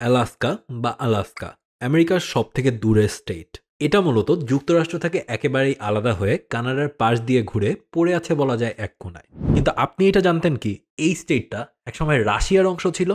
Alaska বা Alaska আমেরিকার সবথেকে দূরের স্টেট। এটা মূলত যুক্তরাষ্ট্র থেকে একেবারেই আলাদা হয়ে কানাডার পাশ দিয়ে ঘুরে পড়ে আছে বলা যায় এক কোণায়। কিন্তু আপনি এটা জানতেন কি এই স্টেটটা একসময় রাশিয়ার অংশ ছিল?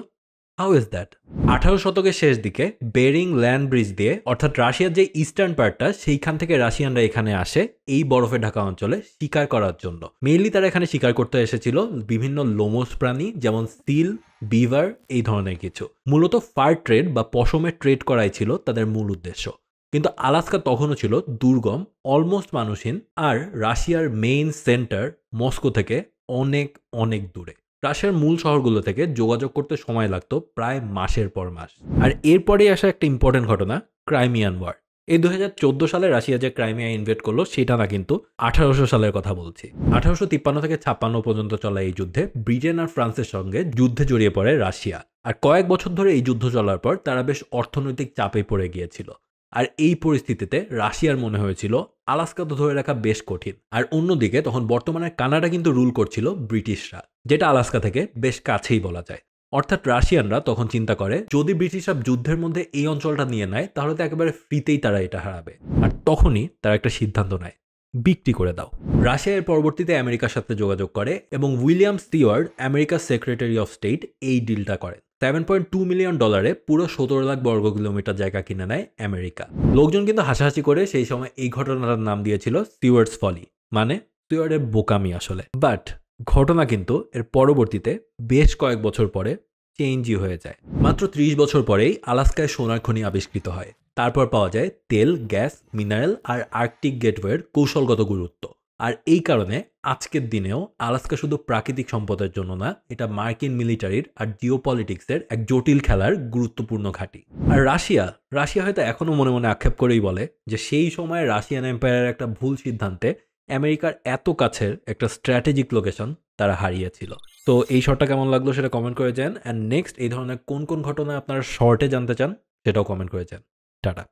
How is that? 18 শতকের শেষ দিকে বেরিং ল্যান্ড ব্রিজ দিয়ে, অর্থাৎ রাশিয়ার যে ইস্টার্ন পার্টটা, সেইখান থেকে রাশিয়ানরা এখানে আসে এই বরফে ঢাকা অঞ্চলে শিকার করার জন্য। মেইনলি তারা এখানে শিকার করতে এসেছিল বিভিন্ন লোমস প্রাণী, যেমন সিল, বিভার, এই ধরনের কিছু। মূলত ফার ট্রেড বা পশমের ট্রেড করাই ছিল তাদের মূল উদ্দেশ্য। কিন্তু আলাস্কা তখনও ছিল দুর্গম, অলমোস্ট মানুষহীন, আর রাশিয়ার মেইন সেন্টার মস্কো থেকে অনেক অনেক দূরে। রাশিয়ার মূল শহরগুলো থেকে যোগাযোগ করতে সময় লাগতো প্রায় মাসের পর মাস। আর এরপরেই আসা একটা ইম্পর্টেন্ট ঘটনা, ক্রাইমিয়ান ওয়ার। এই 2014 সালে রাশিয়া যে ক্রাইমিয়া ইনভেড করলো সেটা না, কিন্তু 1800 সালের কথা বলছি। 1853 থেকে 56 পর্যন্ত চলা এই যুদ্ধে ব্রিটেন আর ফ্রান্সের সঙ্গে যুদ্ধে জড়িয়ে পড়ে রাশিয়া। আর কয়েক বছর ধরে এই যুদ্ধ চলার পর তারা বেশ অর্থনৈতিক চাপে পড়ে গিয়েছিল। আর এই পরিস্থিতিতে রাশিয়ার মনে হয়েছিল আলাস্কা তো ধরে রাখা বেশ কঠিন। আর অন্যদিকে তখন বর্তমানে কানাডা কিন্তু রুল করছিল ব্রিটিশরা, যেটা আলাস্কা থেকে বেশ কাছেই বলা যায়। অর্থাৎ রাশিয়ানরা তখন চিন্তা করে যদি ব্রিটিশরা যুদ্ধের মধ্যে এই অঞ্চলটা নিয়ে নেয় তাহলে তো একেবারে ফ্রিতেই তারা এটা হারাবে। আর তখনই তারা একটা সিদ্ধান্ত নেয়, বিক্রি করে দাও। রাশিয়া এর পরবর্তীতে আমেরিকার সাথে যোগাযোগ করে এবং উইলিয়াম স্টিওয়ার্ড, আমেরিকার সেক্রেটারি অফ স্টেট, এই ডিলটা করেন। $7.2 মিলিয়ন পুরো 17 লাখ বর্গ কিলোমিটার জায়গা কিনে নেয় আমেরিকা। লোকজন কিন্তু হাসাহাসি করে সেই সময় এই ঘটনাটার নাম দিয়েছিল স্টিওয়ার্ডস ফলি, মানে স্টিওয়ার্ডের বোকামি আসলে। বাট ঘটনা কিন্তু এর পরবর্তীতে বেশ কয়েক বছর পরে চেঞ্জই হয়ে যায়। মাত্র 30 বছর পরেই আলাস্কায় সোনার খনি আবিষ্কৃত হয়। তারপর পাওয়া যায় তেল, গ্যাস, মিনারেল আর আর্কটিক গেটওয়ের কৌশলগত গুরুত্ব। আর এই কারণে আজকের দিনেও আলাস্কা শুধু প্রাকৃতিক সম্পদের জন্য না, এটা মার্কিন মিলিটারির আর জিওপলিটিক্সের এক জটিল খেলার গুরুত্বপূর্ণ ঘাঁটি। আর রাশিয়া হয়তো এখনো মনে মনে আক্ষেপ করেই বলে যে সেই সময় রাশিয়ান এম্পায়ারের একটা ভুল সিদ্ধান্তে আমেরিকার এত কাছের একটা স্ট্র্যাটেজিক লোকেশন তারা হারিয়েছিল। তো এই শর্টটা কেমন লাগলো সেটা কমেন্ট করে যান। অ্যান্ড নেক্সট এই ধরনের কোন কোন ঘটনা আপনারা শর্টে জানতে চান সেটাও কমেন্ট করে যান। টাটা।